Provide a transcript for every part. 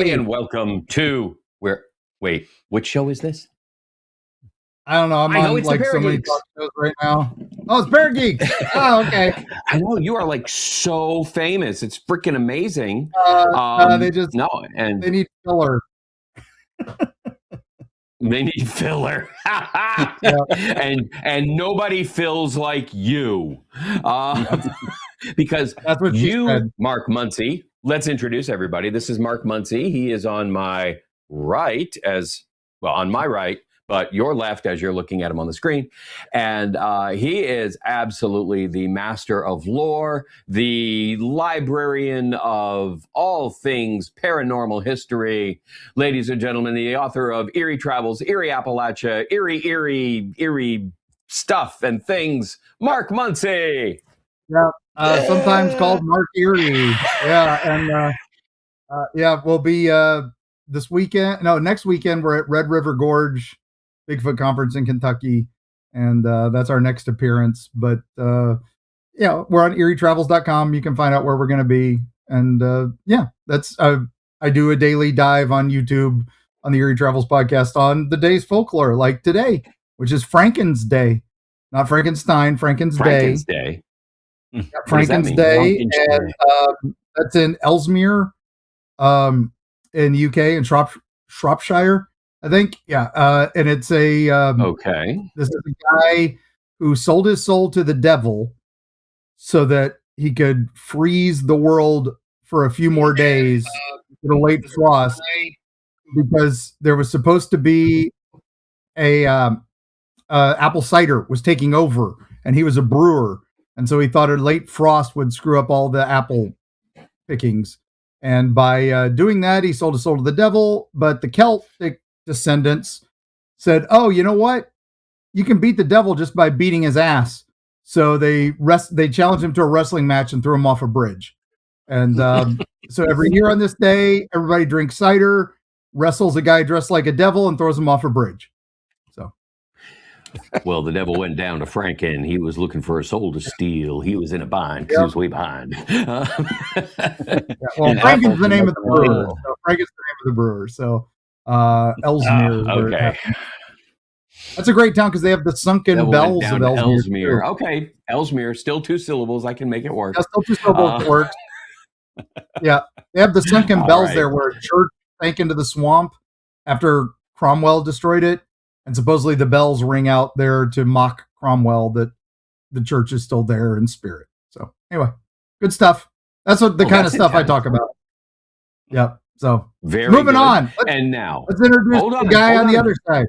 everybody, and welcome to wait, which show is this? I don't know. I'm on like so many talk shows right now. Oh, it's ParaGeeks. Oh, okay. I know you are like so famous. It's freaking amazing. They just they need filler. They need filler. and nobody fills like you. Because that's what you said. Mark Muncy. Let's introduce everybody. This is Mark Muncy. He is on my right on my right, but your left as you're looking at him on the screen. And he is absolutely the master of lore, the librarian of all things paranormal history. Ladies and gentlemen, the author of Eerie Travels, Eerie Appalachia, Eerie stuff and things, Mark Muncy. Yeah, sometimes called Mark Erie. Yeah, and we'll be next weekend we're at Red River Gorge Bigfoot Conference in Kentucky, and that's our next appearance. But we're on EerieTravels.com. You can find out where we're going to be, and that's I do a daily dive on YouTube on the Eerie Travels podcast on the day's folklore, like today, which is Franken's Day, not Frankenstein. Franken's Day. Yeah, Franken's Day, and that's in Ellesmere, in the UK, in Shropshire, I think. Yeah, and it's a okay. This is a guy who sold his soul to the devil so that he could freeze the world for a few more days with a late frost, because there was supposed to be a apple cider was taking over, and he was a brewer. And so he thought a late frost would screw up all the apple pickings. And by doing that, he sold his soul to the devil. But the Celtic descendants said, oh, you know what? You can beat the devil just by beating his ass. So they challenged him to a wrestling match and threw him off a bridge. And so every year on this day, everybody drinks cider, wrestles a guy dressed like a devil, and throws him off a bridge. Well, the devil went down to Franken. He was looking for a soul to steal. He was in a bind because he was way behind. Well, Franken's the name of the brewer. So Franken's the name of the brewer. So Ellesmere. Okay. That's a great town because they have the sunken bells of Ellesmere. Okay. Ellesmere, still 2 syllables. I can make it work. Yeah, still 2 syllables works. Yeah. They have the sunken bells there where a church sank into the swamp after Cromwell destroyed it. And supposedly the bells ring out there to mock Cromwell that the church is still there in spirit. So anyway, good stuff. That's what the kind of stuff I talk about. Yep. So moving on. And now let's introduce the guy on the other side.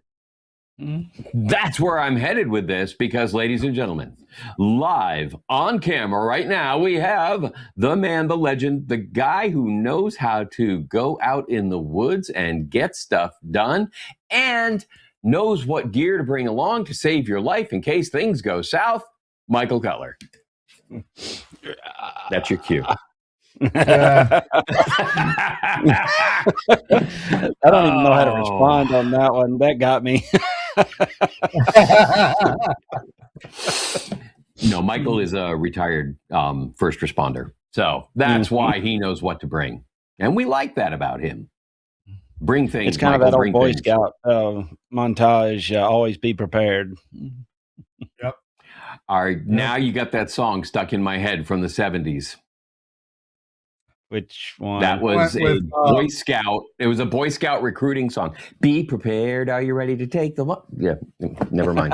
That's where I'm headed with this, because, ladies and gentlemen, live on camera right now, we have the man, the legend, the guy who knows how to go out in the woods and get stuff done, and knows what gear to bring along to save your life in case things go south. Michael Cutler. That's your cue. I don't even know how to respond on that one. That got me. No, Michael is a retired first responder. So that's why he knows what to bring. And we like that about him. Bring things. It's kind of that old Boy Scout montage. Always be prepared. Yep. All right. Now you got that song stuck in my head from the 70s. Which one? That was Boy Scout. It was a Boy Scout recruiting song. Be prepared. Are you ready to take the what? Yeah. Never mind.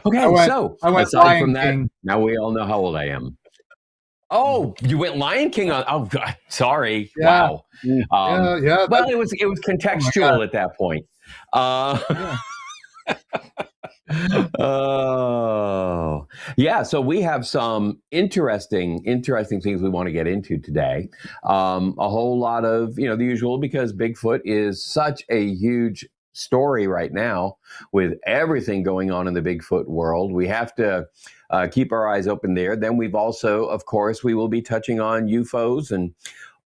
Okay. Aside from that, now we all know how old I am. Oh, you went Lion King on? Oh, God, sorry. Yeah. Wow. Yeah. Well, it was contextual at that point. Oh, yeah. So we have some interesting things we want to get into today. A whole lot of the usual, because Bigfoot is such a huge story right now with everything going on in the Bigfoot world. We have to keep our eyes open there. Then we've also, of course, we will be touching on UFOs and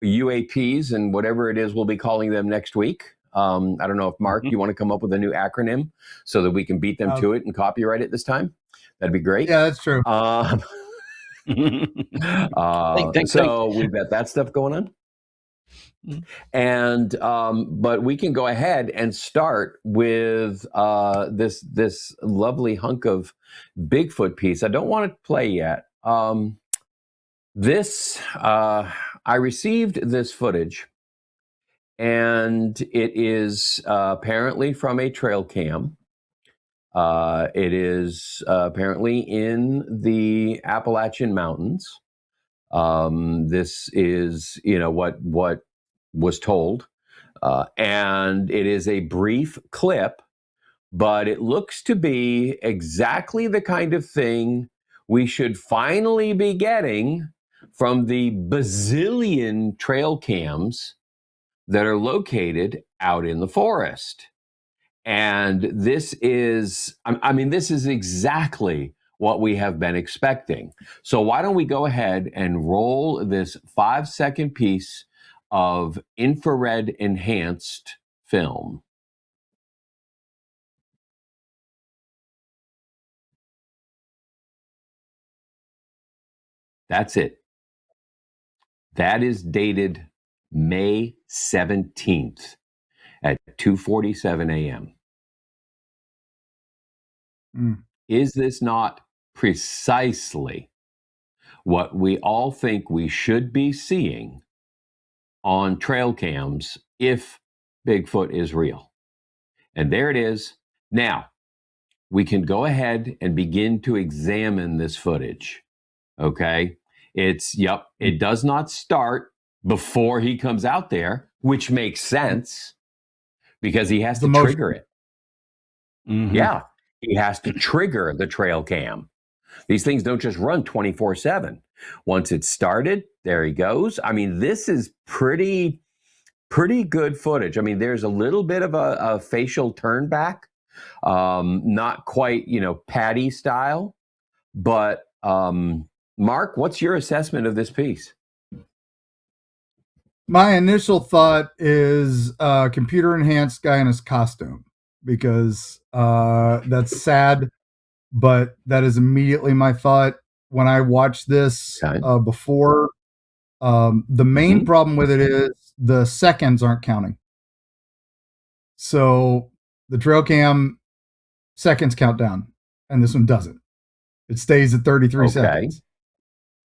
UAPs and whatever it is we'll be calling them next week. I don't know if, Mark, you want to come up with a new acronym so that we can beat them to it and copyright it this time? That'd be great. Yeah, that's true. So we've got that stuff going on. And but we can go ahead and start with this lovely hunk of Bigfoot piece. I don't want to play yet. I received this footage, and it is apparently from a trail cam. It is apparently in the Appalachian Mountains. This is, what was told, and it is a brief clip, but it looks to be exactly the kind of thing we should finally be getting from the bazillion trail cams that are located out in the forest. And this is, this is exactly what we have been expecting. So why don't we go ahead and roll this 5-second piece of infrared enhanced film. That's it. That is dated May 17th at 2:47 a.m. Is this not precisely what we all think we should be seeing on trail cams if Bigfoot is real? And there it is. Now, we can go ahead and begin to examine this footage. Okay? It does not start before he comes out there, which makes sense because he has to trigger it. Mm-hmm. Yeah, he has to trigger the trail cam. These things don't just run 24/7. Once it's started, there he goes. This is pretty good footage. There's a little bit of a facial turn back, not quite, Patty style, but Mark, what's your assessment of this piece? My initial thought is computer enhanced guy in his costume, because that's sad, but that is immediately my thought when I watched this before. The main problem with it is the seconds aren't counting. So the trail cam seconds count down, and this one doesn't. It stays at 33 seconds.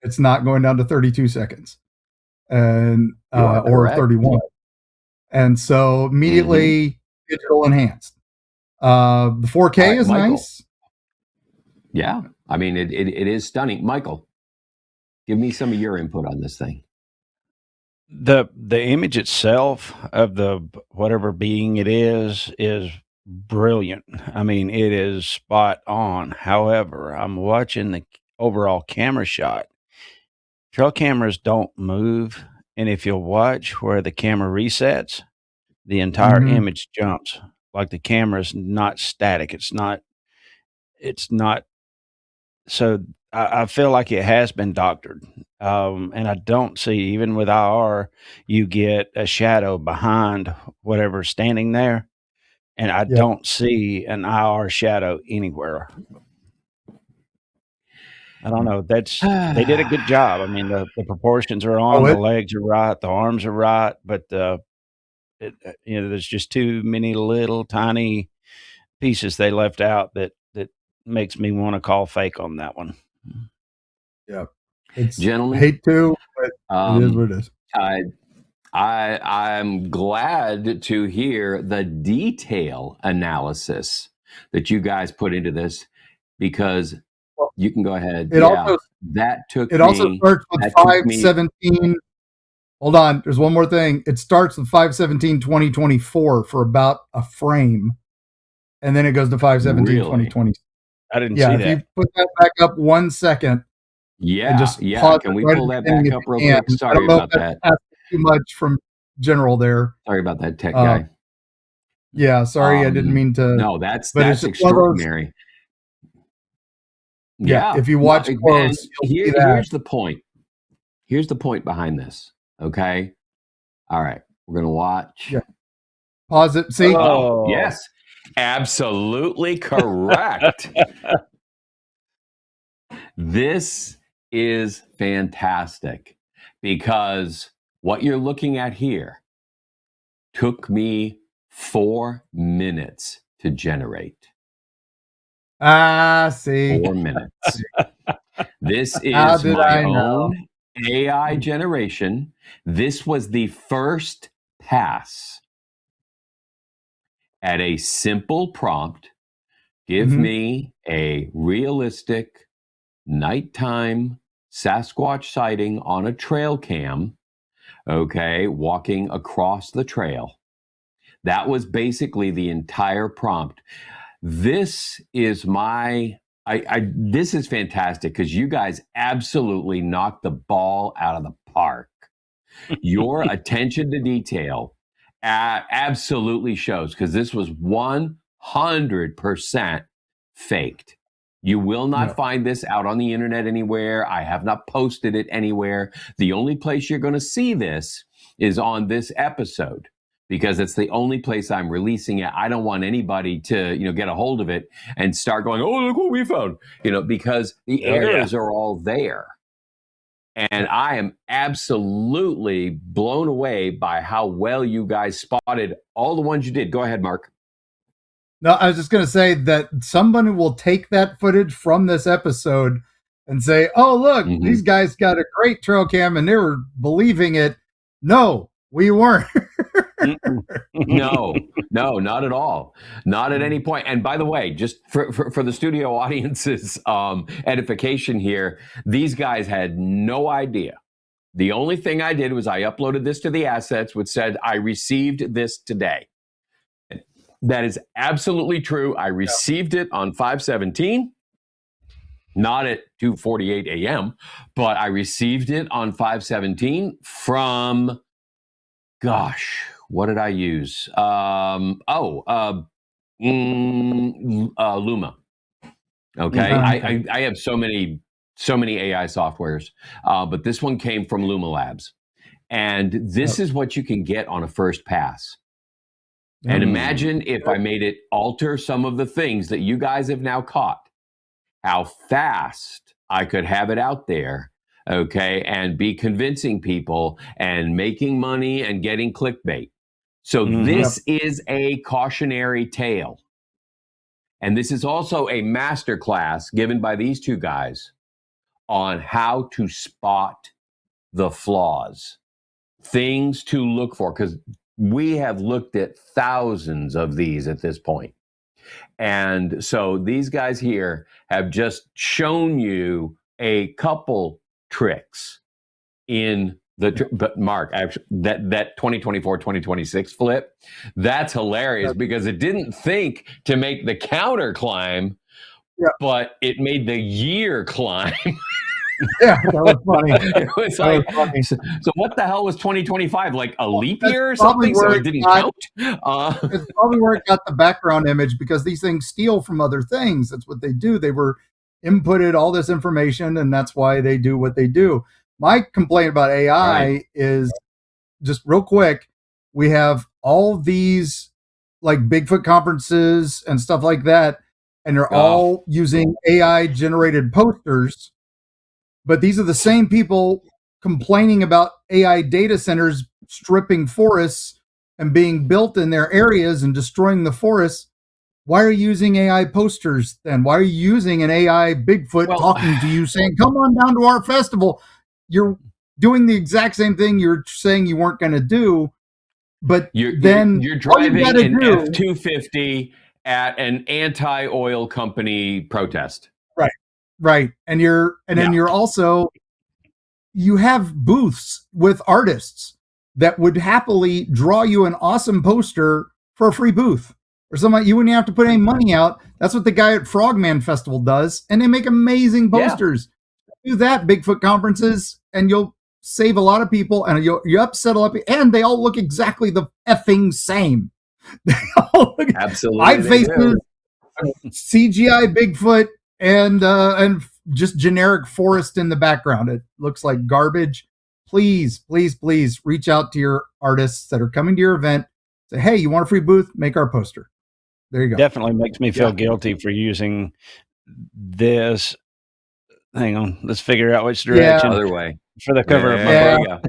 It's not going down to 32 seconds and or 31. And so immediately digital enhanced. The 4K is Michael. nice. Yeah, it is stunning. Michael, give me some of your input on this thing. The image itself of the whatever being it is brilliant. It is spot on. However, I'm watching the overall camera shot. Trail cameras don't move, and if you'll watch where the camera resets, the entire image jumps. Like the camera's not static. It's not. So I feel like it has been doctored. And I don't see, even with IR, you get a shadow behind whatever's standing there. And I don't see an IR shadow anywhere. I don't know. They did a good job. The proportions are on, the legs are right, the arms are right, but there's just too many little tiny pieces they left out that makes me want to call fake on that one. Yeah, it's gentlemen. Hate to, but it is what it is. I'm glad to hear the detail analysis that you guys put into this, because you can go ahead. It also starts with 5/17. Hold on, there's one more thing. It starts with 5/17/2024 for about a frame, and then it goes to 5/17/2020. I didn't see that. If you put that back up 1 second. Can we pull that back up real quick? Sorry about that. Too much from General there. Sorry about that, tech guy. Yeah, sorry, I didn't mean to. No, that's extraordinary. Yeah, if you watch close, here's the point. Here's the point behind this. Okay. All right, we're gonna watch. Yeah. Pause it. See. Oh, yes, absolutely correct. This is fantastic, because what you're looking at here took me 4 minutes to generate. See. 4 minutes. This How is did my I know? own AI generation. This was the first pass at a simple prompt. Give Mhm. me a realistic nighttime Sasquatch sighting on a trail cam, okay, walking across the trail. That was basically the entire prompt. This is this is fantastic because you guys absolutely knocked the ball out of the park. Your attention to detail absolutely shows, because this was 100% faked. You will not No. find this out on the internet anywhere. I have not posted it anywhere. The only place you're going to see this is on this episode, because it's the only place I'm releasing it. I don't want anybody to, get a hold of it and start going, "Oh, look what we found," because the Oh, yeah. errors are all there. And I am absolutely blown away by how well you guys spotted all the ones you did. Go ahead, Mark. No, I was just going to say that somebody will take that footage from this episode and say, "Oh, look, these guys got a great trail cam and they were believing it." No, we weren't. No, not at all. Not at any point. And by the way, just for the studio audience's edification here, these guys had no idea. The only thing I did was I uploaded this to the assets, which said, "I received this today." That is absolutely true. I received it on 5/17, not at 2:48 a.m., but I received it on 5/17 from, gosh, what did I use? Luma. Okay, I have so many AI softwares, but this one came from Luma Labs, and this is what you can get on a first pass. And imagine if I made it alter some of the things that you guys have now caught, how fast I could have it out there, okay, and be convincing people and making money and getting clickbait. So this is a cautionary tale. And this is also a masterclass given by these two guys on how to spot the flaws, things to look for, because we have looked at thousands of these at this point. And so these guys here have just shown you a couple tricks in but Mark, actually, that 2024-2026 flip, that's hilarious because it didn't think to make the counter climb, but it made the year climb. Yeah, that was funny. It was like, so what the hell was 2025? Like a leap year or probably something? So where it didn't it got- count? It's probably where it got the background image, because these things steal from other things. That's what they do. They were inputted all this information, and that's why they do what they do. My complaint about AI is, just real quick, we have all these like Bigfoot conferences and stuff like that, and they're all using AI generated posters. But these are the same people complaining about AI data centers stripping forests and being built in their areas and destroying the forests. Why are you using AI posters then? Why are you using an AI Bigfoot talking to you saying, "Come on down to our festival"? You're doing the exact same thing you're saying you weren't going to do. But you're driving an F-250 at an anti-oil company protest. Right. And then you're also, you have booths with artists that would happily draw you an awesome poster for a free booth or something. You wouldn't have to put any money out. That's what the guy at Frogman Festival does. And they make amazing posters. Do that, Bigfoot conferences, and you'll save a lot of people, and you upset a lot of people, and they all look exactly the effing same. Absolutely. 5 faces, CGI Bigfoot, and just generic forest in the background. It looks like garbage. Please, please, please reach out to your artists that are coming to your event. Say, "Hey, you want a free booth? Make our poster." There you go. Definitely makes me feel guilty for using this. Hang on, let's figure out which direction. Other way for the cover of my book.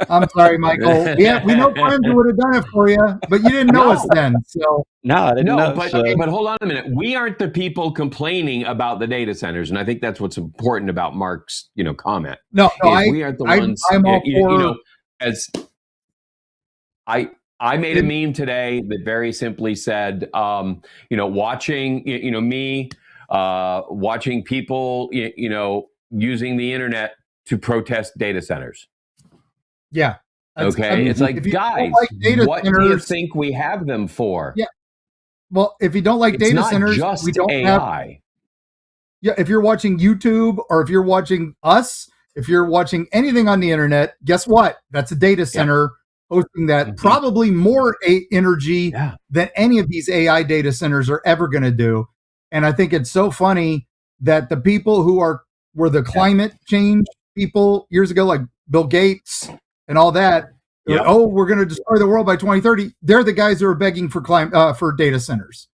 I'm sorry, Michael. We know friends who would have done it for you, but you didn't know us No, then. So No, I didn't no, know. So but hold on a minute. We aren't the people complaining about the data centers, and I think that's what's important about Mark's, comment no, is we aren't the ones. I'm all for. As I made a meme today that very simply said, watching, me, watching people, using the internet to protest data centers. Yeah. Okay, it's like, if you guys, don't like data what do you centers, think we have them for? yeah. Well, if you don't like It's data not centers, just we don't have. AI. Yeah, if you're watching YouTube or if you're watching us, if you're watching anything on the internet, guess what? That's a data center hosting that, probably more energy than any of these AI data centers are ever going to do. And I think it's so funny that the people who were the climate change people years ago, like Bill Gates and all that, oh, we're going to destroy the world by 2030. They're the guys who are begging for for data centers.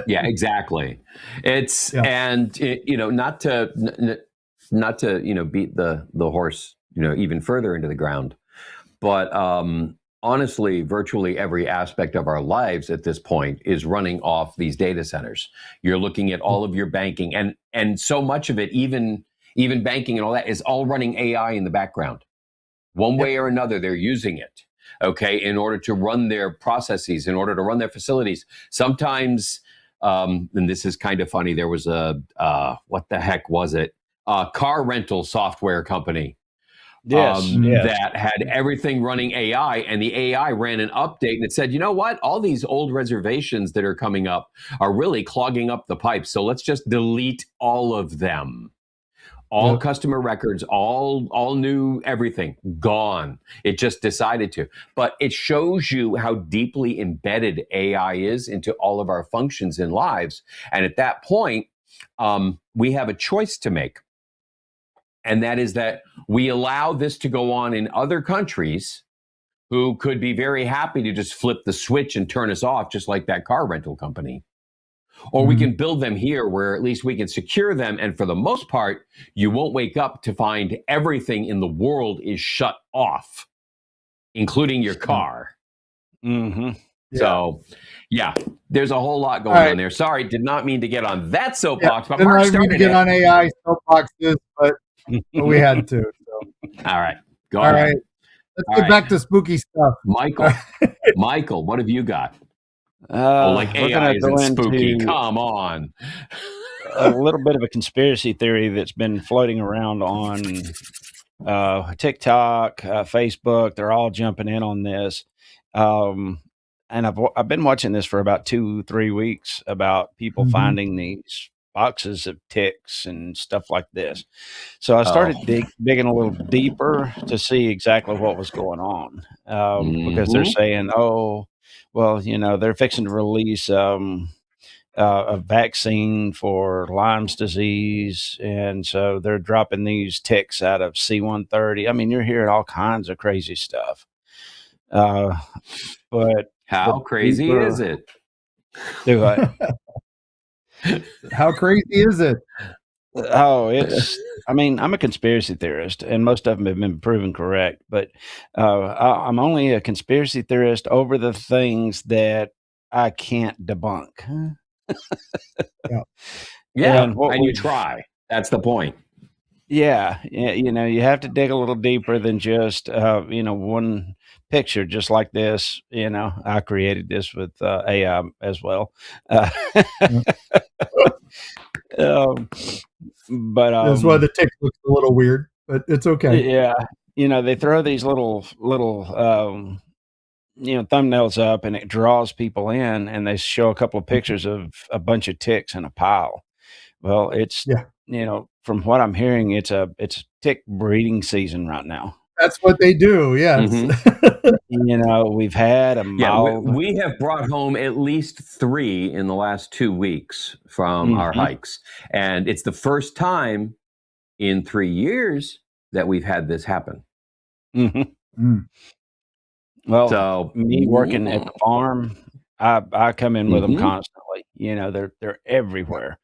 Yeah, exactly. It's and not to beat the horse even further into the ground, but honestly, virtually every aspect of our lives at this point is running off these data centers. You're looking at all of your banking, and so much of it, even banking and all that, is all running AI in the background. One way or another, they're using it, okay, in order to run their processes, in order to run their facilities. Sometimes, and this is kind of funny, there was a, what the heck was it? A car rental software company that had everything running AI, and the AI ran an update and it said, you know what? All these old reservations that are coming up are really clogging up the pipes. So let's just delete all of them. All customer records, all new everything, gone. It just decided to. But it shows you how deeply embedded AI is into all of our functions and lives. And at that point, we have a choice to make. And that is that we allow this to go on in other countries who could be very happy to just flip the switch and turn us off, just like that car rental company. Or we can build them here where at least we can secure them. And for the most part, you won't wake up to find everything in the world is shut off, including your car. So, there's a whole lot going on there. Sorry, did not mean to get on that soapbox. But Mark started to get on AI soapboxes, but we had to. So. All right. Go ahead. All right. Let's get back to spooky stuff. Michael, what have you got? Like AI isn't spooky. Come on. A little bit of a conspiracy theory that's been floating around on TikTok, Facebook. They're all jumping in on this. And I've been watching this for about 2-3 weeks about people finding these boxes of ticks and stuff like this. So I started digging a little deeper to see exactly what was going on, because they're saying, well, they're fixing to release a vaccine for Lyme's disease, and so they're dropping these ticks out of C-130. I mean, you're hearing all kinds of crazy stuff. But how crazy is it? Do I? How crazy is it? I mean, I'm a conspiracy theorist, and most of them have been proven correct, but I'm only a conspiracy theorist over the things that I can't debunk. And you try. That's the point. Yeah, you have to dig a little deeper than just one picture, just like this. I created this with AI as well. But that's why the tick looks a little weird, but it's okay. Yeah, they throw these little thumbnails up, and it draws people in, and they show a couple of pictures of a bunch of ticks in a pile. Well, it's from what I'm hearing, it's tick breeding season right now. That's what they do. Yes. We've had a mild. We have brought home at least 3 in the last 2 weeks from our hikes, and it's the first time in 3 years that we've had this happen. Well, so me working at the farm, I come in with them constantly. They're everywhere.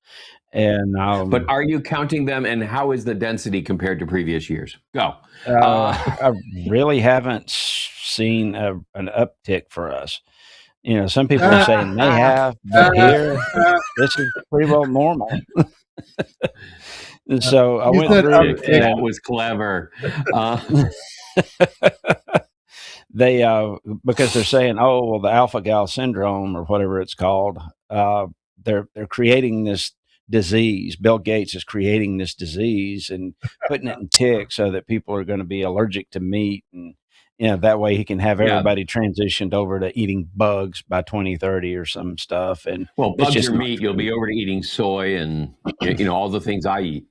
And But are you counting them, and how is the density compared to previous years? Go. I really haven't seen an uptick for us. You know, some people are saying they have, but here this is pretty well normal. And so I You went said through, uptick. That was clever. they because they're saying, oh well, the alpha gal syndrome or whatever it's called, they're creating this disease. Bill Gates is creating this disease and putting it in ticks so that people are going to be allergic to meat, and you know that way he can have Yeah. everybody transitioned over to eating bugs by 2030 or some stuff. And Well, it's bugs just your not meat. You'll true. be over to eating soy and all the things I eat.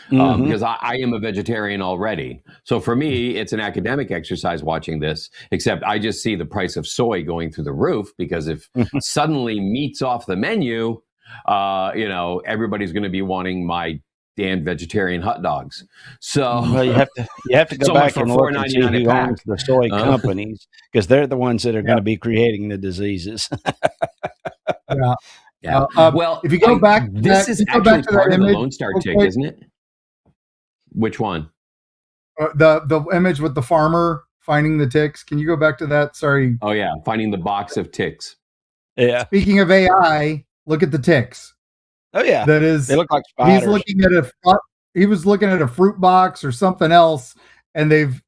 Mhm. Because I am a vegetarian already. So for me, it's an academic exercise watching this, except I just see the price of soy going through the roof, because if suddenly meat's off the menu, everybody's going to be wanting my damn vegetarian hot dogs. So Well, you have to go so much back for and look and see $4.99 a who pack. owns the soy companies, because they're the ones that are going to be creating the diseases. Yeah. Yeah. Well, if you go back, to this that, is you go actually back to part that of the image, Lone Star real tick, quick. isn't it? Which one? The image with the farmer finding the ticks. Can you go back to that? Sorry. Oh yeah, finding the box of ticks. Yeah. Speaking of AI, look at the ticks. Oh yeah. That is, They look like spiders. he was looking at a fruit box or something else, and they've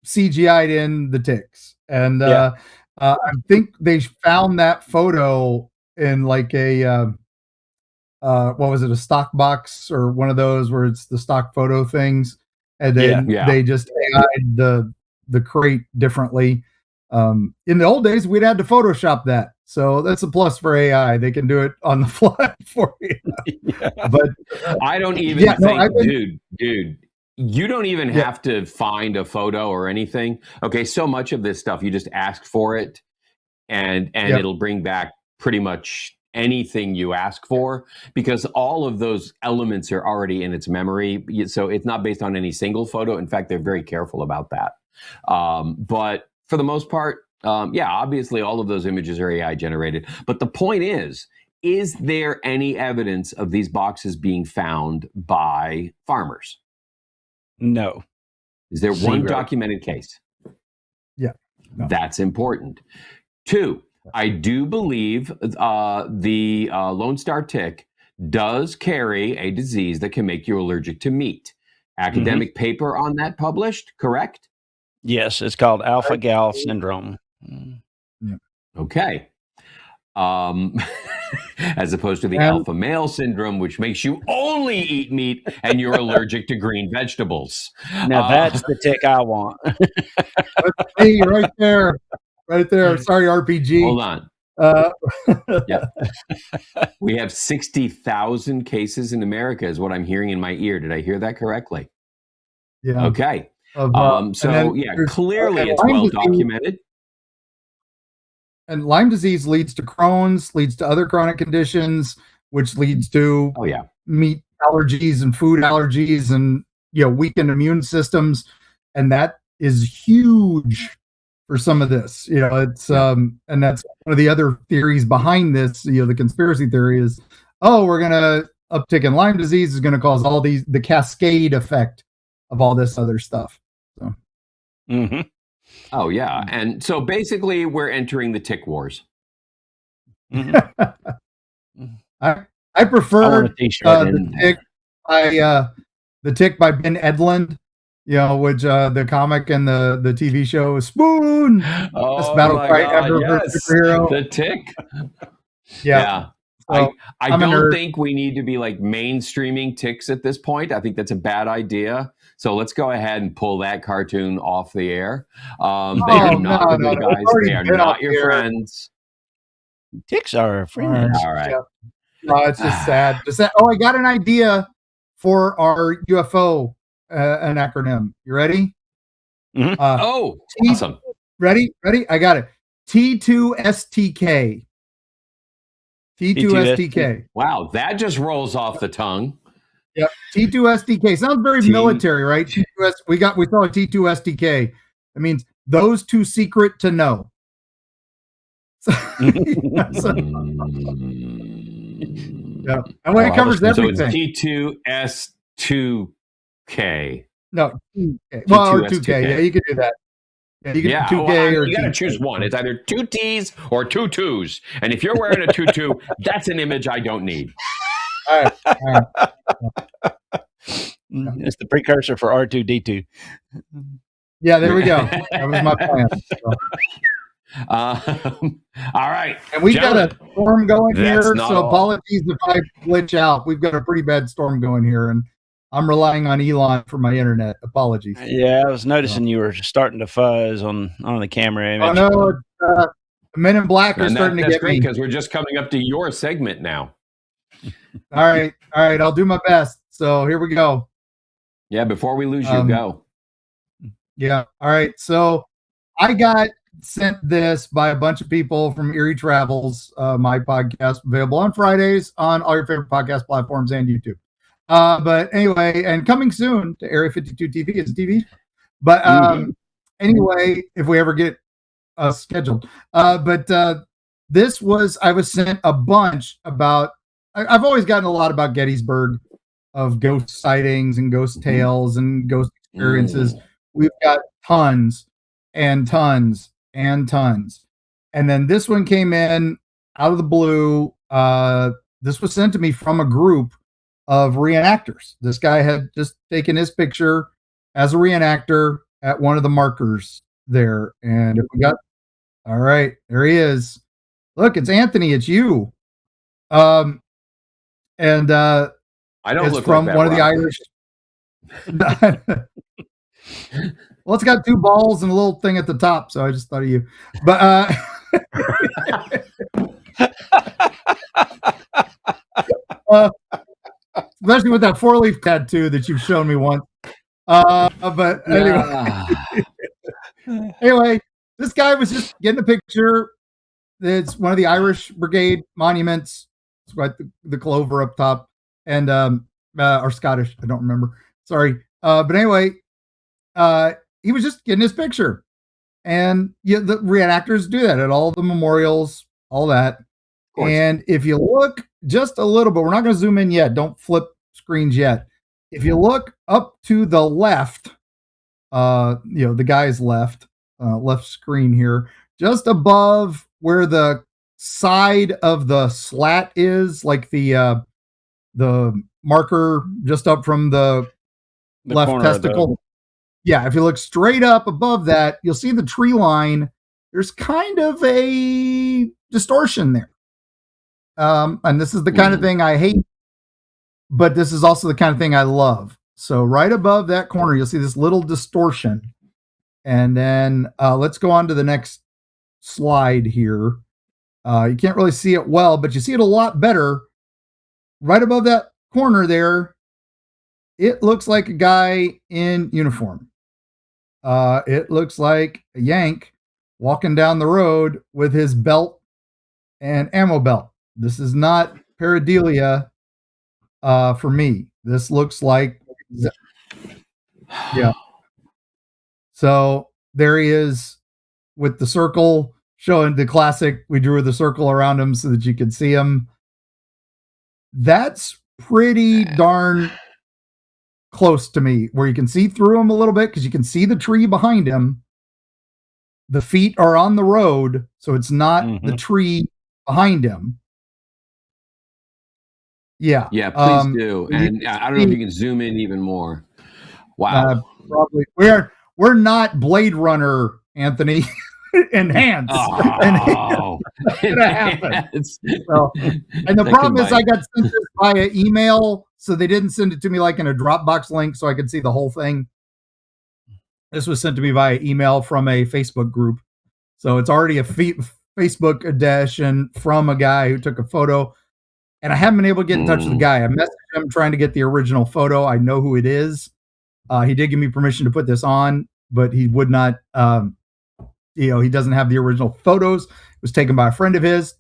CGI'd in the ticks. And I think they found that photo in like a what was it, a stock box or one of those where it's the stock photo things, and then they just AI'd the crate differently. In the old days, we'd had to Photoshop that, so that's a plus for AI. They can do it on the fly for you. But I don't even think, no, dude, you don't even have to find a photo or anything. Okay, so much of this stuff, you just ask for it, and it'll bring back pretty much anything you ask for, because all of those elements are already in its memory. So it's not based on any single photo. In fact, they're very careful about that. But for the most part, obviously all of those images are AI generated. But the point is there any evidence of these boxes being found by farmers? No. Is there Zero. one documented case? Yeah. No. That's important. 2, I do believe the Lone Star tick does carry a disease that can make you allergic to meat. Academic paper on that published, correct? Yes, it's called alpha gal syndrome. Yeah. Okay. As opposed to the alpha male syndrome, which makes you only eat meat and you're allergic to green vegetables. Now that's the tick I want. Hey, right there. Sorry, RPG. Hold on. We have 60,000 cases in America, is what I'm hearing in my ear. Did I hear that correctly? Yeah. Okay. Clearly it's well documented. And Lyme disease leads to Crohn's, leads to other chronic conditions, which leads to meat allergies and food allergies, and weakened immune systems, and that is huge for some of this. It's and that's one of the other theories behind this. The conspiracy theory is, we're gonna uptick in Lyme disease is going to cause all the cascade effect of all this other stuff. So. Oh yeah, and so basically we're entering the tick wars. I prefer the tick by Ben Edlund, which the comic and the TV show is Spoon. Oh battle my cry God, ever yes. for superhero. The tick. Yeah. So I don't nerd. think we need to be like mainstreaming ticks at this point. I think that's a bad idea. So let's go ahead and pull that cartoon off the air. They are not the good guys. They are not your friends. Ticks are friends. All right. Yeah. No, it's just sad. I got an idea for our UFO an acronym. You ready? Awesome. Ready? I got it. T2STK. T2STK. Wow, that just rolls off the tongue. Yep. T2STK sounds very military, right? T2S. We saw a T2STK. That means those two secret to know. Yeah. And when it covers So everything. it's T2S2K. No, 2K. Well, or 2K. Yeah, you can do that. Yeah, you can do 2K or you got to TK. choose one. It's either 2 T's or 2 2s. And if you're wearing a tutu, that's an image I don't need. All right. It's the precursor for R2D2. Yeah, there we go. That was my plan. All right. And we've got a storm going here, so apologies if I glitch out. We've got a pretty bad storm going here, and I'm relying on Elon for my internet. Apologies. Yeah, I was noticing you were starting to fuzz on the camera image. Oh, no. Men in Black are starting to get me. Because we're just coming up to your segment now. All right. I'll do my best. So here we go. Yeah, before we lose you, go. Yeah. All right. So I got sent this by a bunch of people from Erie Travels, my podcast, available on Fridays on all your favorite podcast platforms and YouTube. But anyway, and coming soon to Area 52 TV is TV. But anyway, if we ever get scheduled. But this was, I was sent a bunch about, I've always gotten a lot about Gettysburg, of ghost sightings and ghost tales and ghost experiences. We've got tons and tons and tons. And then this one came in out of the blue. This was sent to me from a group of reenactors. This guy had just taken his picture as a reenactor at one of the markers there. And if we got, all right, there he is. Look, it's Anthony. It's you. I don't look from like that, one of the Irish. Well, it's got two balls and a little thing at the top, so I just thought of you. But especially with that 4-leaf tattoo that you've shown me once. But anyway, this guy was just getting a picture. It's one of the Irish Brigade monuments. It's got the clover up top, and or Scottish, I don't remember. Sorry. But anyway, he was just getting his picture. And the reenactors do that at all the memorials, all that. And if you look just a little bit, we're not going to zoom in yet. Don't flip screens yet. If you look up to the left, the guy's left screen here, just above where the side of the slat is, like the marker just up from the left testicle. Yeah, if you look straight up above that, you'll see the tree line. There's kind of a distortion there. And this is the kind of thing I hate, but this is also the kind of thing I love. So right above that corner, you'll see this little distortion. And then let's go on to the next slide here. You can't really see it well, but you see it a lot better. Right above that corner there, it looks like a guy in uniform. It looks like a Yank walking down the road with his belt and ammo belt. This is not pareidolia for me. This looks like, yeah. So there he is with the circle showing the classic. We drew the circle around him so that you could see him. That's pretty darn close to me, where you can see through him a little bit because you can see the tree behind him. The feet are on the road, so it's not the tree behind him. Yeah. Yeah, please do. And I don't know if you can zoom in even more. Wow. Probably. We're not Blade Runner, Anthony. Enhanced. Oh, enhanced. So, and the problem is I got sent this via email, so they didn't send it to me like in a Dropbox link so I could see the whole thing. This was sent to me via email from a Facebook group. So it's already a Facebook edition from a guy who took a photo. And I haven't been able to get in touch with the guy. I messaged him trying to get the original photo. I know who it is. He did give me permission to put this on, but he would not, he doesn't have the original photos. It was taken by a friend of his.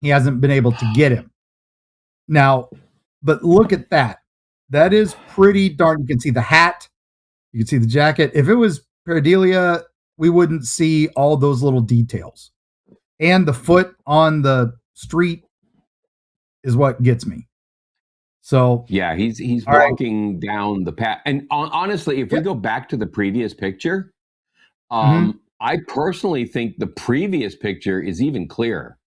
He hasn't been able to get him. Now, but look at that. That is pretty darn. You can see the hat. You can see the jacket. If it was pareidolia, we wouldn't see all those little details. And the foot on the street is what gets me. So Yeah, he's all right. walking down the path. And honestly, if we go back to the previous picture, Mhm. I personally think the previous picture is even clearer.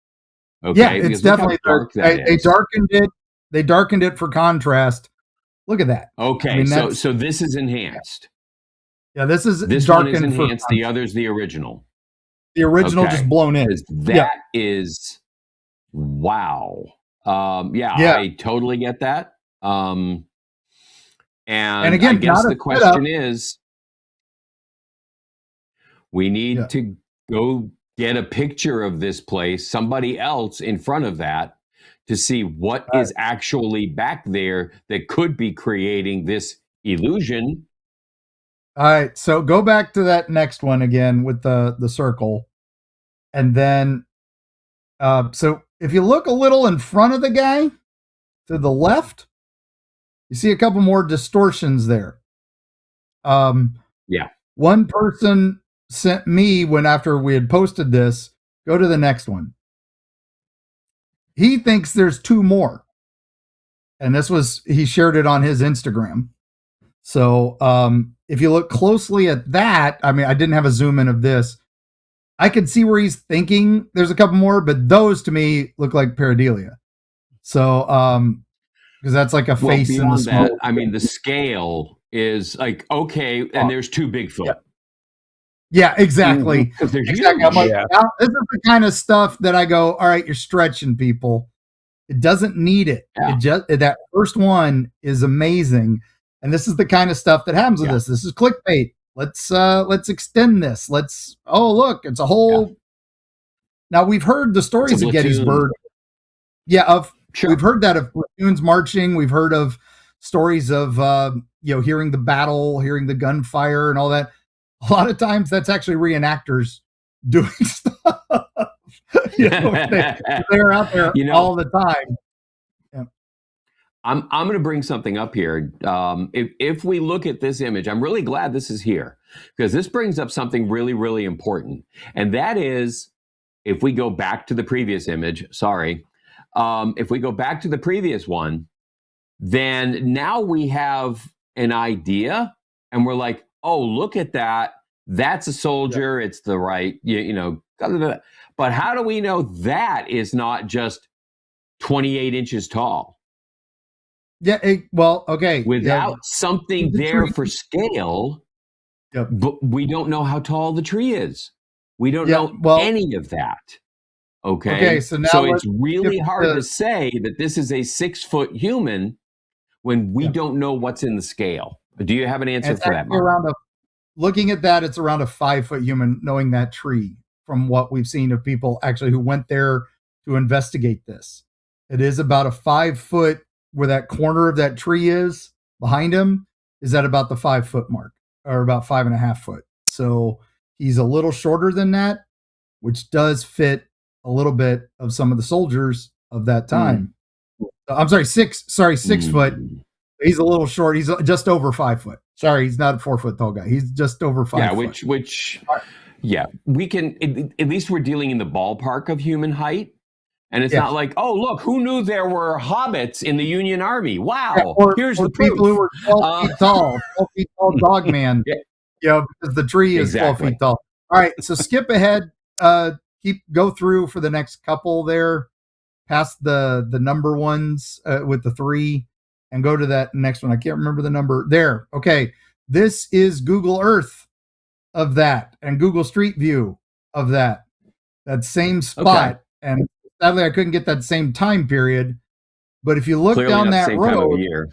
Yeah, Okay, it's because look how definitely dark that they is. darkened it. They darkened it for contrast. Look at that. I Okay, mean, so that's so this is enhanced. yeah. This is This one is darkened for enhanced. The contrast. other's the original. The original just Okay, blown in. because Yeah, that is wow. Yeah, yeah. I totally get that. And And I again, guess not a the setup. question is, we Yeah. need to go get a picture of this place, somebody else in front of that, to see what All right. is actually back there that could be creating this illusion. All right. So go back to that next one again with the circle, and then so if you look a little in front of the guy to the left, you see a couple more distortions there. Yeah. One person sent me when after we had posted this, go to the next one. He thinks there's two more. And this was he shared it on his Instagram. So if you look closely at that, I mean, I didn't have a zoom in of this. I could see where he's thinking there's a couple more, but those to me look like pareidolia. So because that's like a Well, face in the beyond that, smoke. I mean, the scale is like, okay, and there's two Yeah. Bigfoot. Yeah, exactly. Because they're Exactly. I'm huge. like, Yeah. now, this is the kind of stuff that I go, all right, you're stretching people. It doesn't need it. Yeah. It just that first one is amazing. And this is the kind of stuff that happens with Yeah. this. This is clickbait. Let's extend this. Oh look, it's a whole now we've heard the It's a stories of platoon. Gettysburg. Yeah, Sure. we've heard that of platoons marching. We've heard of stories of hearing the battle, hearing the gunfire and all that. A lot of times that's actually reenactors doing stuff. They're out there all the time. Yeah. I'm going to bring something up here. If we look at this image, I'm really glad this is here because this brings up something really, really important. And that is, if we go back to the previous image, if we go back to the previous one, then now we have an idea and we're like, oh, look at that. That's a soldier. Yeah. It's the right, but how do we know that is not just 28 inches tall? Yeah, well, okay. Without something there for scale, but we don't know how tall the tree is. We don't know any of that. Okay, so now it's really hard to say that this is a 6-foot human when we don't know what's in the scale. Do you have an answer for that, Mark? Looking at that, it's around a 5-foot human, knowing that tree from what we've seen of people actually who went there to investigate this. It is about a 5-foot where that corner of that tree is behind him is at about the 5-foot mark or about 5.5 foot. So he's a little shorter than that, which does fit a little bit of some of the soldiers of that time. I'm sorry, 6 foot. He's a little short. He's just over 5 foot. Sorry, he's not a 4 foot tall guy. He's just over 5 foot. We can, at least we're dealing in the ballpark of human height. And it's not like, oh, look, who knew there were hobbits in the Union Army? Wow. Here's the people proof. who were 12 feet tall, 12 feet tall dog man, because the tree is 12 feet tall. All right. So skip ahead, go through for the next couple there, past the number ones with the 3 and go to that next one. I can't remember the number there. Okay. This is Google Earth of that and Google Street View of that same spot. Okay. And sadly, I couldn't get that same time period. But if you look clearly down that same road, time of year.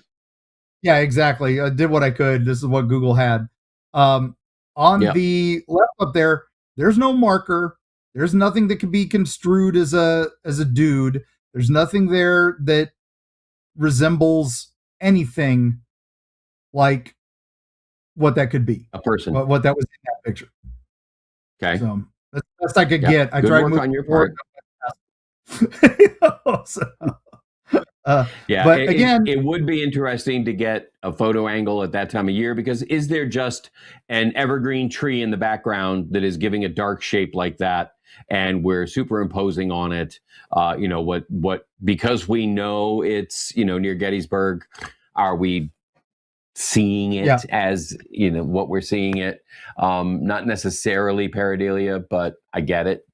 Yeah, exactly. I did what I could. This is what Google had. On the left up there, there's no marker. There's nothing that can be construed as a dude. There's nothing there that resembles anything like what that could be. A person. What that was in that picture. Okay. So that's the best I could get. I tried to move on your part. But again, it would be interesting to get a photo angle at that time of year because is there just an evergreen tree in the background that is giving a dark shape like that? and we're superimposing on it, because we know it's, near Gettysburg, are we seeing it as, what we're seeing it? Not necessarily pareidolia, but I get it.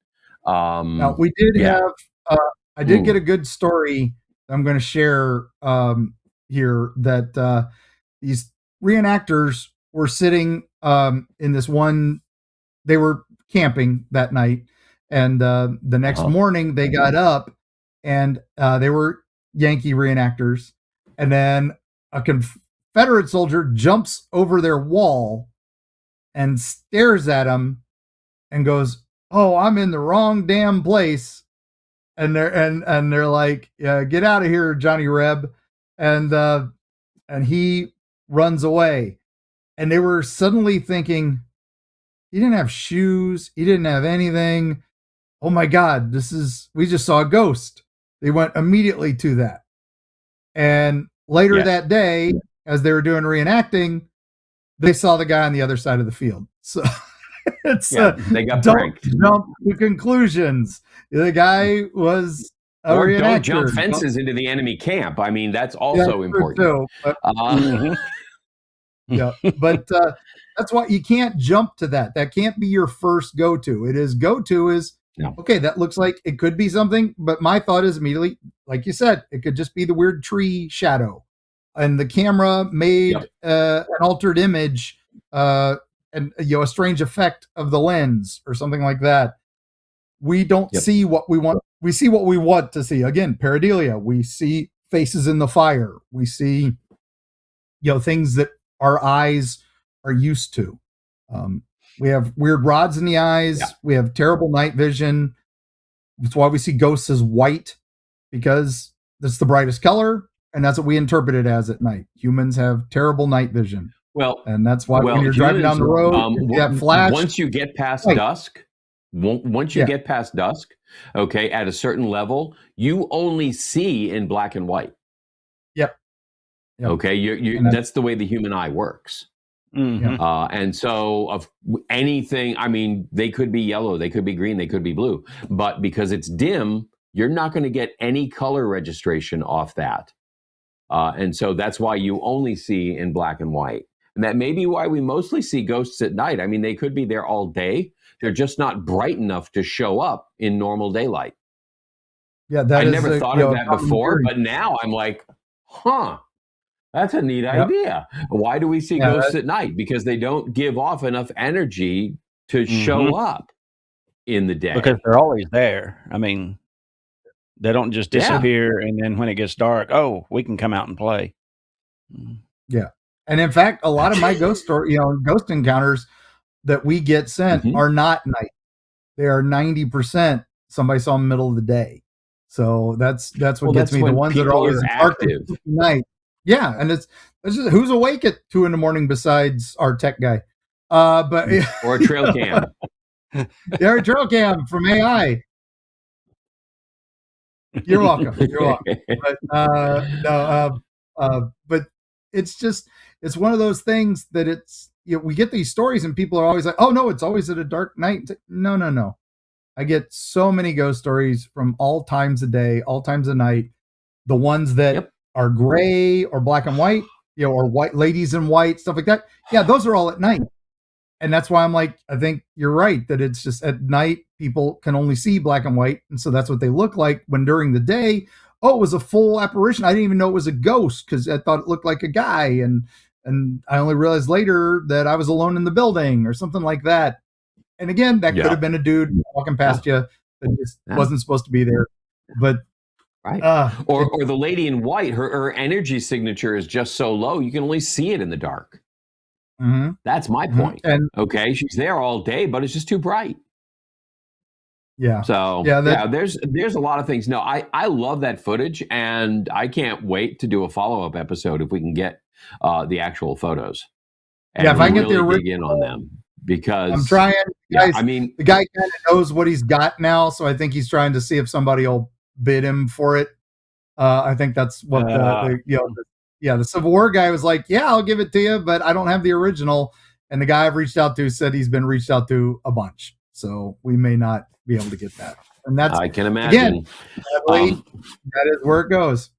Now, we did have, I did get a good story I'm going to share here, that these reenactors were sitting in this one, they were camping that night, and the next morning they got up, and they were Yankee reenactors, and then a Confederate soldier jumps over their wall and stares at them and goes, "Oh, I'm in the wrong damn place." And they're like, "Yeah, get out of here, Johnny Reb." And he runs away. And they were suddenly thinking, he didn't have shoes, he didn't have anything. Oh my God, we just saw a ghost. They went immediately to that. And later that day, as they were doing reenacting, they saw the guy on the other side of the field. So they got pranked. Jump to conclusions. The guy was a or reenactor. Don't jump fences into the enemy camp. I mean, that's also important. Too, but, but that's why you can't jump to that. That can't be your first go-to. Okay, that looks like it could be something, but my thought is immediately, like you said, it could just be the weird tree shadow, and the camera made an altered image, and a strange effect of the lens or something like that. We don't see what we want. We see what we want to see. Again, pareidolia. We see faces in the fire. We see, things that our eyes are used to. We have weird rods in the eyes. Yeah. We have terrible night vision. That's why we see ghosts as white, because that's the brightest color, and that's what we interpret it as at night. Humans have terrible night vision. Well, and that's why when you're driving down the road, you have flash. Once you get past dusk, get past dusk, okay, at a certain level, you only see in black and white. Yep. Okay, that's the way the human eye works. Mm-hmm. And so of anything, I mean, they could be yellow, they could be green, they could be blue, but because it's dim, you're not going to get any color registration off that. And so that's why you only see in black and white. And that may be why we mostly see ghosts at night. I mean, they could be there all day. They're just not bright enough to show up in normal daylight. Yeah, I never thought of that before, but now I'm like, that's a neat idea. Why do we see ghosts at night? Because they don't give off enough energy to show up in the day. Because they're always there. I mean, they don't just disappear, and then when it gets dark, we can come out and play. Yeah. And in fact, a lot of my ghost encounters that we get sent are not night. They are 90% somebody saw in the middle of the day. So that's what gets me. The ones that are always active night. Yeah, and it's just, who's awake at 2 a.m. besides our tech guy? But or a trail cam. Yeah, a trail cam from AI. You're welcome. But it's one of those things that it's, we get these stories and people are always like, "Oh no, it's always at a dark night." No. I get so many ghost stories from all times of day, all times of night. The ones that are gray or black and white, or white, ladies in white, stuff like that. Yeah, those are all at night. And that's why I'm like, I think you're right, that it's just at night people can only see black and white. And so that's what they look like, when during the day, it was a full apparition. I didn't even know it was a ghost because I thought it looked like a guy. And I only realized later that I was alone in the building or something like that. And again, that could have been a dude walking past you that just wasn't supposed to be there. But or the lady in white, her energy signature is just so low, you can only see it in the dark. That's my point. And she's there all day, but it's just too bright. Yeah. So there's a lot of things. No, I love that footage, and I can't wait to do a follow-up episode if we can get the actual photos. And if I can get the dig in on them, because I'm trying. Guys, the guy kind of knows what he's got now, so I think he's trying to see if somebody will bid him for it. I think that's what the Civil War guy was like, "Yeah, I'll give it to you, but I don't have the original." And the guy I've reached out to said he's been reached out to a bunch. So we may not be able to get that. And that's, I can imagine. again, sadly, that is where it goes.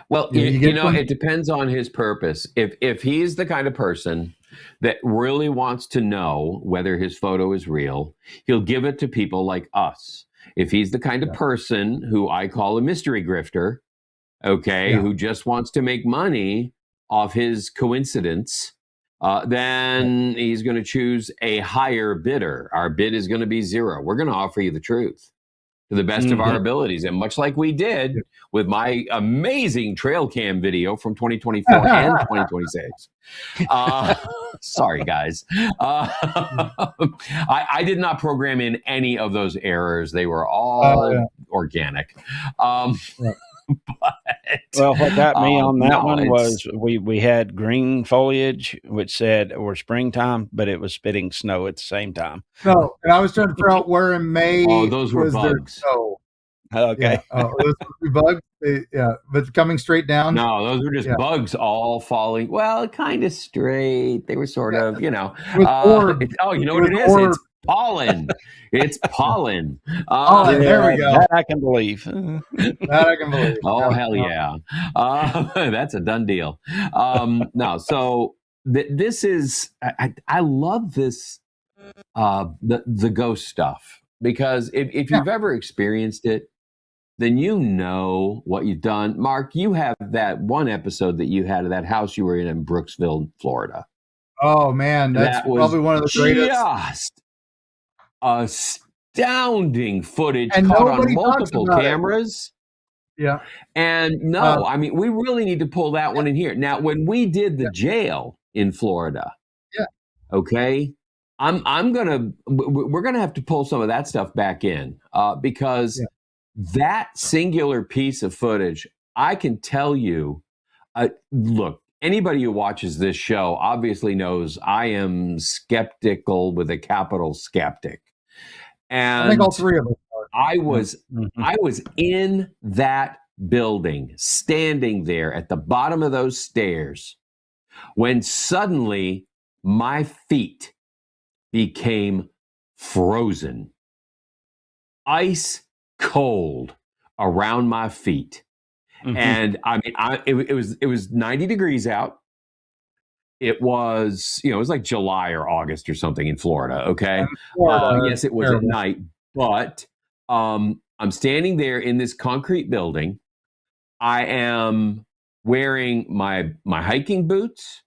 Well, it depends on his purpose. If he's the kind of person that really wants to know whether his photo is real, he'll give it to people like us. If he's the kind of person who I call a mystery grifter, who just wants to make money off his coincidence, then he's going to choose a higher bidder. Our bid is going to be 0. We're going to offer you the truth to the best of our abilities. And much like we did with my amazing trail cam video from 2024 and 2026. Sorry, guys. I did not program in any of those errors. They were all organic. Well, what got me on that one was we had green foliage, which said we're springtime, but it was spitting snow at the same time. No, and I was trying to figure out where in May. Oh, those were bugs. Okay. Those were bugs. But coming straight down. No, those were just bugs all falling. Well, kind of straight. They were sort of, you know. You know what it is? It's pollen. It's pollen. There we go. That I can believe. That I can believe. Oh, hell yeah. That's a done deal. No, so this is, I love this, the ghost stuff, because if you've ever experienced it, then you know what you've done. Mark, you have that one episode that you had of that house you were in Brooksville, Florida. Oh, man. That's probably one of the greatest. Just astounding footage caught on multiple cameras. Yeah. And I mean, we really need to pull that one in here. Now, when we did the jail in Florida, we're gonna have to pull some of that stuff back in because that singular piece of footage, I can tell you, look, anybody who watches this show obviously knows I am skeptical with a capital skeptic. And I think all three of us are. I was in that building, standing there at the bottom of those stairs, when suddenly my feet became frozen, ice cold around my feet. And I mean, it was 90 degrees out. It was, it was like July or August or something in Florida. Okay. Yes, it was at night, but I'm standing there in this concrete building. I am wearing my hiking boots,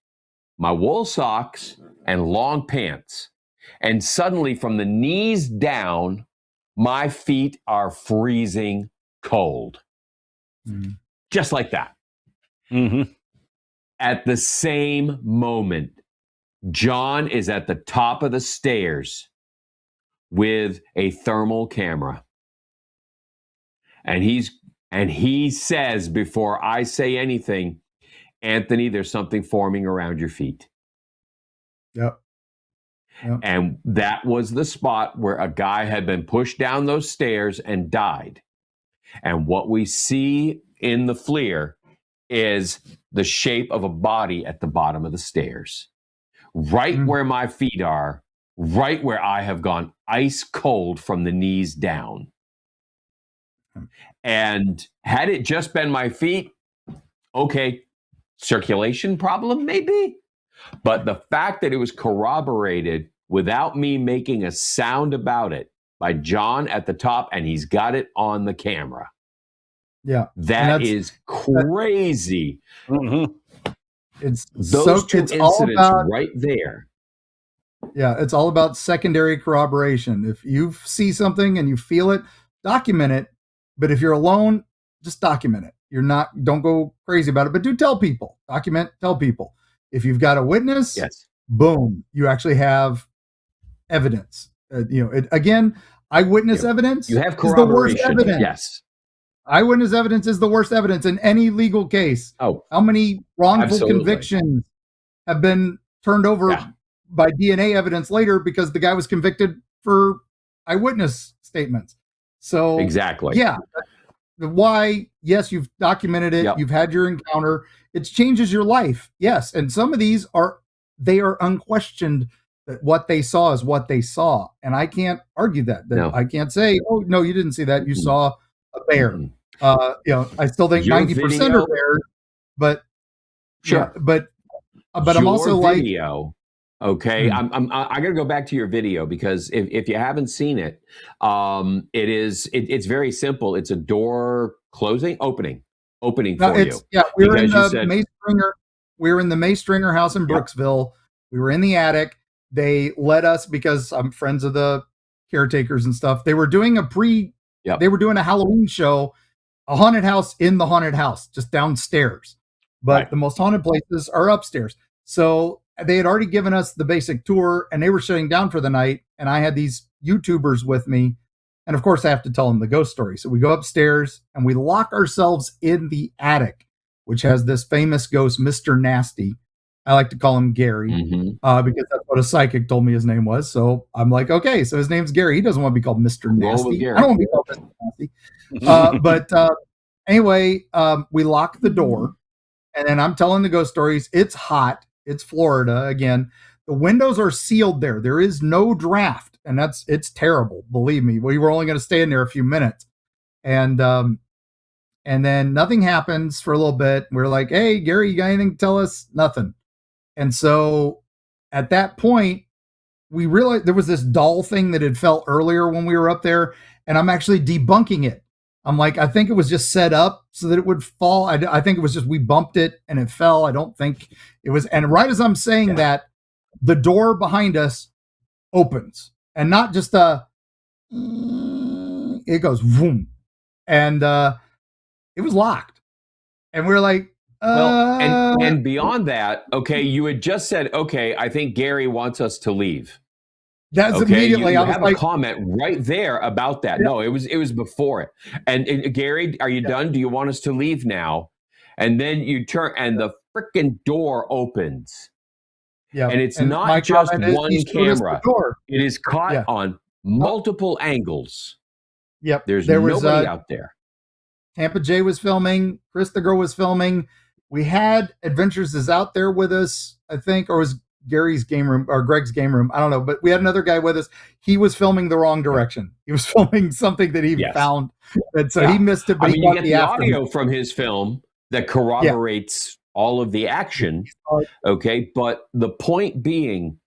my wool socks, and long pants. And suddenly from the knees down, my feet are freezing cold. Just like that. At the same moment, John is at the top of the stairs with a thermal camera. And he says, before I say anything, Anthony, there's something forming around your feet. Yep. And that was the spot where a guy had been pushed down those stairs and died. And what we see in the FLIR is the shape of a body at the bottom of the stairs, right where my feet are, right where I have gone ice cold from the knees down. And had it just been my feet, okay, circulation problem maybe. But the fact that it was corroborated without me making a sound about it by John at the top, and he's got it on the camera. Yeah. That is crazy. It's those two incidents right there. Yeah, it's all about secondary corroboration. If you see something and you feel it, document it. But if you're alone, just document it. Don't go crazy about it, but do tell people. Document, tell people. If you've got a witness, boom, you actually have evidence. Again, eyewitness evidence. You have Is corroboration. the worst evidence. Yes. Eyewitness evidence is the worst evidence in any legal case. Oh, how many wrongful convictions have been turned over by DNA evidence later because the guy was convicted for eyewitness statements? So exactly. Yeah. Why? Yes, you've documented it. You've had your encounter. It changes your life. Yes. And some of these are unquestioned that what they saw is what they saw, and I can't argue that. No. I can't say, "Oh no, you didn't see that. You saw a bear." Mhm. I still think Your 90% video- are bears, but Sure. yeah, but I'm also Your like, video, okay. Hmm. I got to go back to your video because if you haven't seen it, it's very simple. It's a door opening no, for you we were in because you the said, May Stringer. We were in the May Stringer house in Yep. Brooksville. We were in the attic. They let us, because I'm friends of the caretakers and stuff. They were doing Yep. they were doing a Halloween show, a haunted house in the haunted house, just downstairs. But Right. the most haunted places are upstairs. So they had already given us the basic tour, and they were shutting down for the night. And I had these YouTubers with me. And of course, I have to tell them the ghost story. So we go upstairs and we lock ourselves in the attic, which has this famous ghost, Mr. Nasty. I like to call him Gary, Mhm. because that's what a psychic told me his name was. So I'm like, okay, so his name's Gary. He doesn't want to be called Mr. Roll with Nasty. Gary. I don't want to be called Mr. Nasty. But anyway, we lock the door, and then I'm telling the ghost stories. It's hot. It's Florida again. The windows are sealed there. There is no draft, and it's terrible. Believe me. We were only going to stay in there a few minutes, and then nothing happens for a little bit. We're like, hey, Gary, you got anything to tell us? Nothing. And so at that point, we realized there was this doll thing that had fell earlier when we were up there, and I'm actually debunking it. I'm like, I think it was just set up so that it would fall. I think it was just we bumped it and it fell. I don't think it was. And right as I'm saying that, the door behind us opens, and not just it goes boom, and it was locked, and we're like, Well, and beyond that, okay, you had just said, okay, I think Gary wants us to leave. that's Okay, immediately. you I was have like, a comment right there about that. Yeah. No, it was before it. And Gary, are you done? Do you want us to leave now? And then you turn, and the freaking door opens, yeah, and it's and not my just comment is, one he showed us the camera. door. It is caught Yeah. on multiple angles. Yep, There's there was nobody out there. Tampa J was filming. Chris the Girl was filming. We had Adventures is out there with us, I think, or was Gary's game room or Greg's game room. I don't know, but we had another guy with us. He was filming the wrong direction. He was filming something that he Yes. found, and so he missed it. But I mean, he you got get the audio from his film that corroborates all of the action. Okay. But the point being,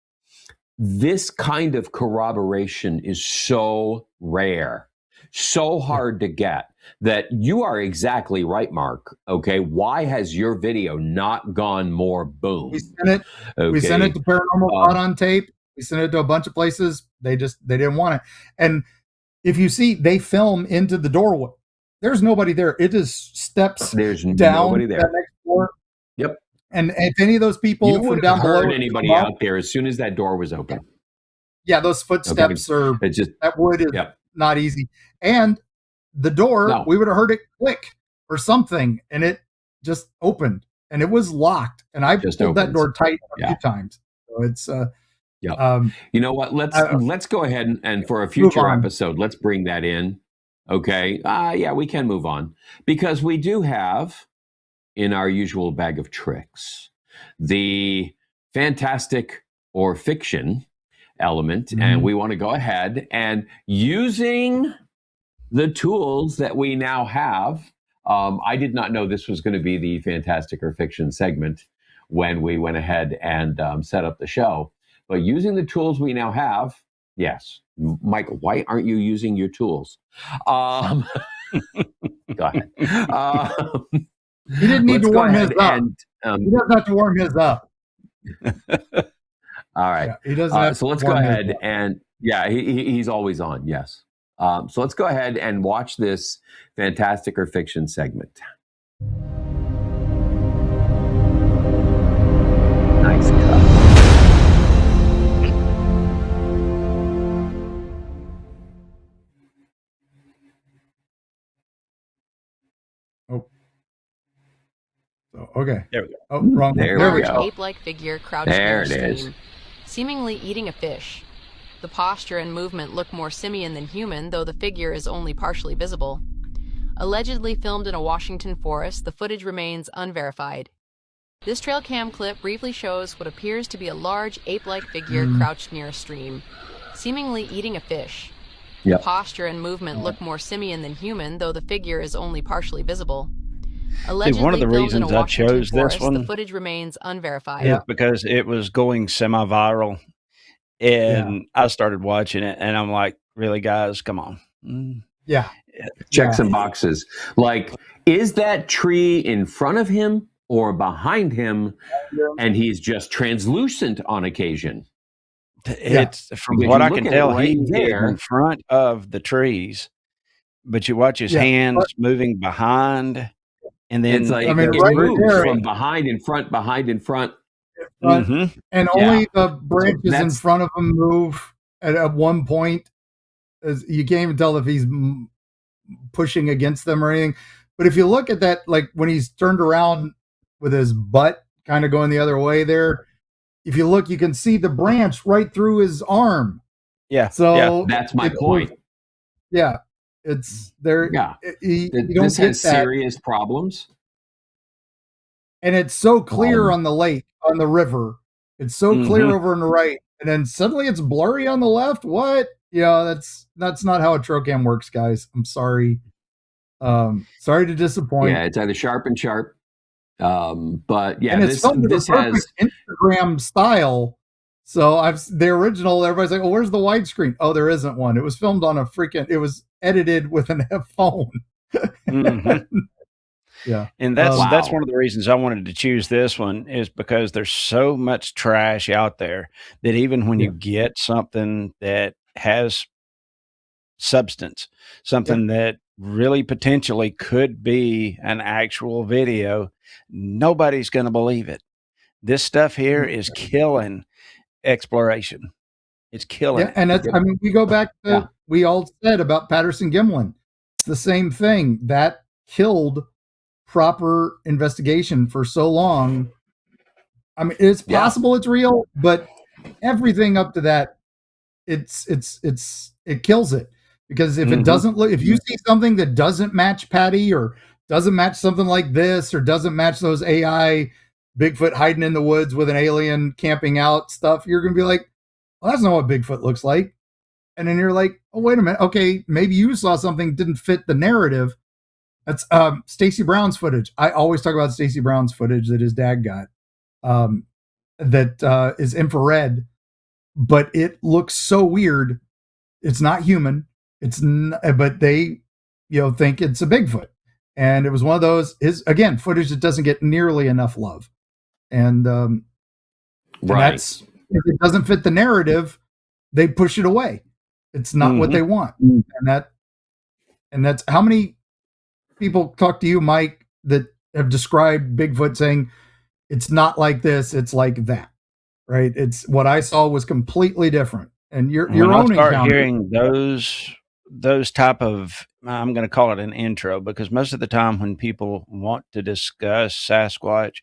this kind of corroboration is so rare, so hard to get, that you are exactly right, Mark. Okay. Why has your video not gone more boom? We sent it. Okay. We sent it to Paranormal Caught on Tape. We sent it to a bunch of places. They didn't want it. And if you see, they film into the doorway. There's nobody there. It is steps There's down nobody to there. that next floor. Yep. And if any of those people You from wouldn't down have below heard anybody come up, out there as soon as that door was open. yeah, those footsteps are, It's just, that wood is Yep. not easy. And the door, No. we would have heard it click or something, and it just opened, and it was locked. And I Just pulled that opens. door tight a Yeah. few times. So it's Yep. You know what? Let's go ahead and for a future on. episode, let's bring that in. Okay. Yeah, we can move on because we do have in our usual bag of tricks the fantastic or fiction element, and we want to go ahead and using the tools that we now have. I did not know this was going to be the fantastic or fiction segment when we went ahead and set up the show. But using the tools we now have, yes. Michael, why aren't you using your tools? Go ahead. He didn't need to warm his up. And, he doesn't have to warm his up. all right. Yeah, he doesn't have So to let's go warm his ahead up. and he's always on. Yes. So let's go ahead and watch this fantastic or fiction segment. Nice cut. So, okay. There we go. Oh, wrong. There There we we go. go. Ape-like figure crouched There near a it is. stream, seemingly eating a fish. The posture and movement look more simian than human, though the figure is only partially visible. Allegedly filmed in a Washington forest, the footage remains unverified. This trail cam clip briefly shows what appears to be a large ape-like figure crouched near a stream, seemingly eating a fish. Yep. The posture and movement look more simian than human, though the figure is only partially visible. Allegedly one of the filmed in a reasons I Washington chose this forest, one the footage remains unverified. is because it was going semi-viral, and I started watching it, and I'm like, really, guys, come on. Yeah. Check some boxes. Like, is that tree in front of him or behind him, and he's just translucent on occasion? It's from Because what you I look can at it tell, right he is there. in front of the trees, but you watch his hands moving behind, and then It's like I mean, it right moves there. from behind in front, behind in front. Mhm. And Yeah. only the branches in That's- front of him move at one point. As you can't even tell if he's pushing against them or anything. But if you look at that, like when he's turned around with his butt kind of going the other way there, if you look, you can see the branch right through his arm. Yeah. So That's my point. Yeah. It's there. Yeah. You don't This get has that. serious problems. And it's so clear on the lake, on the river. It's so clear over on the right. And then suddenly it's blurry on the left. What? Yeah, that's not how a Trocam works, guys. I'm sorry. Sorry to disappoint. Yeah, it's either sharp and sharp. But yeah, and it's filmed in a perfect Instagram style. So the original, everybody's like, oh, where's the widescreen? Oh, there isn't one. It was filmed on it was edited with an F phone. Yeah. And that's one of the reasons I wanted to choose this one, is because there's so much trash out there that even when you get something that has substance, something that really potentially could be an actual video, nobody's going to believe it. This stuff here is killing exploration. It's killing it. And that's, I mean, we go back to, we all said about Patterson Gimlin. It's the same thing that killed proper investigation for so long. I mean, it's possible it's real, but everything up to that, it kills it. Because if it doesn't look, if you see something that doesn't match Patty, or doesn't match something like this, or doesn't match those AI Bigfoot hiding in the woods with an alien camping out stuff, you're going to be like, well, that's not what Bigfoot looks like. And then you're like, oh, wait a minute. Okay, maybe you saw something didn't fit the narrative. That's Stacey Brown's footage. I always talk about Stacey Brown's footage that his dad got. That is infrared, but it looks so weird. It's not human. But they, think it's a Bigfoot. And it was one of those, again, footage that doesn't get nearly enough love. And, and that's, if it doesn't fit the narrative, they push it away. It's not what they want. And that's how many people talk to you, Mike, that have described Bigfoot saying it's not like this, it's like that, right? It's what I saw was completely different. And your own encounter, hearing those type of, I'm going to call it an intro, because most of the time when people want to discuss Sasquatch,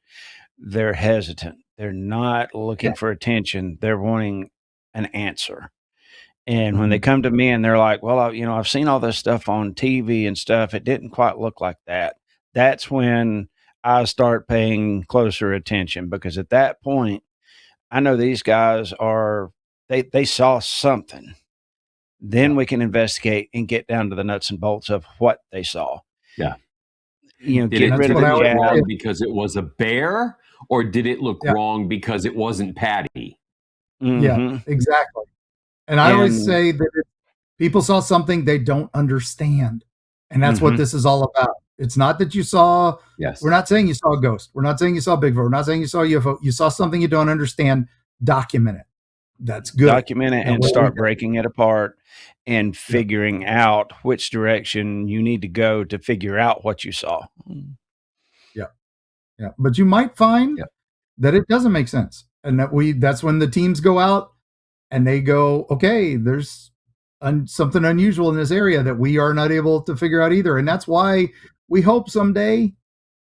they're hesitant. They're not looking for attention. They're wanting an answer. And when they come to me and they're like, well, I've seen all this stuff on TV and stuff, it didn't quite look like that. That's when I start paying closer attention, because at that point, I know these guys they saw something. Then we can investigate and get down to the nuts and bolts of what they saw. Yeah. Get rid of the wrong because it was a bear, or did it look wrong because it wasn't Patty? Yeah, exactly. And I always say that if people saw something they don't understand. And that's what this is all about. It's not that you saw, we're not saying you saw a ghost. We're not saying you saw Bigfoot. We're not saying you saw a UFO. You saw something you don't understand. Document it. That's good. Document it and start breaking it apart and figuring out which direction you need to go to figure out what you saw. Yeah. But you might find that it doesn't make sense. And that's when the teams go out and they go, okay, there's something unusual in this area that we are not able to figure out either. And that's why we hope someday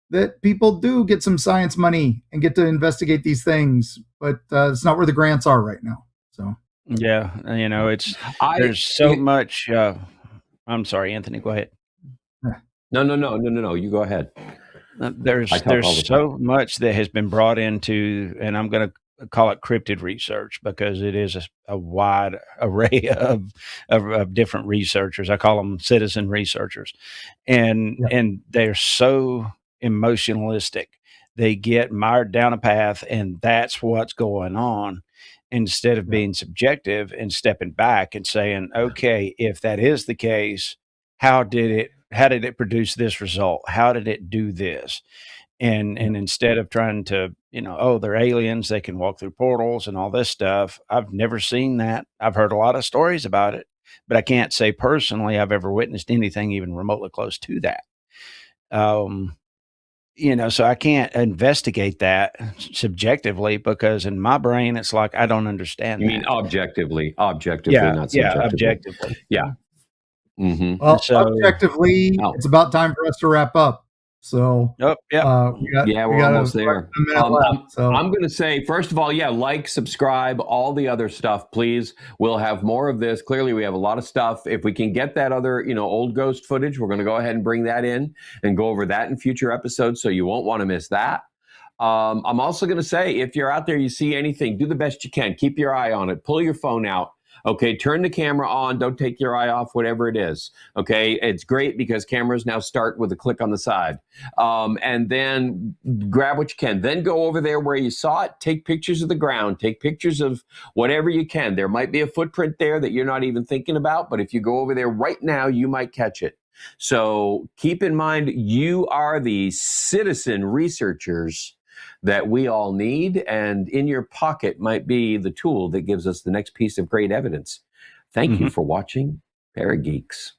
that people do get some science money and get to investigate these things, but it's not where the grants are right now. So yeah, there's so much. I'm sorry, Anthony, go ahead. No. You go ahead. I There's talk all the there's time. so much that has been brought into, and I'm going to call it cryptid research because it is a wide array of different researchers. I call them citizen researchers, and Yeah. and they're so emotionalistic. They get mired down a path, and that's what's going on. Instead of Yeah. being subjective and stepping back and saying, "Okay, if that is the case, how did it produce this result? How did it do this?" And instead of trying to, oh, they're aliens, they can walk through portals and all this stuff. I've never seen that. I've heard a lot of stories about it, but I can't say personally I've ever witnessed anything even remotely close to that. Um, so I can't investigate that subjectively because in my brain it's like I don't understand You mean that. objectively, Yeah, not yeah, subjectively. objectively. Yeah. Mm-hmm. Well, So, objectively, Oh. it's about time for us to wrap up. So, oh, yeah. We're almost there. a minute left. So, I'm going to say, first of all, like, subscribe, all the other stuff, please. We'll have more of this. Clearly, we have a lot of stuff. If we can get that other, old ghost footage, we're going to go ahead and bring that in and go over that in future episodes. So you won't want to miss that. I'm also going to say, if you're out there, you see anything, do the best you can. Keep your eye on it. Pull your phone out. Okay, turn the camera on. Don't take your eye off, whatever it is. Okay, it's great because cameras now start with a click on the side. And then grab what you can. Then go over there where you saw it. Take pictures of the ground. Take pictures of whatever you can. There might be a footprint there that you're not even thinking about, but if you go over there right now, you might catch it. So keep in mind, you are the citizen researchers that we all need, and in your pocket might be the tool that gives us the next piece of great evidence. Thank you for watching ParaGeeks.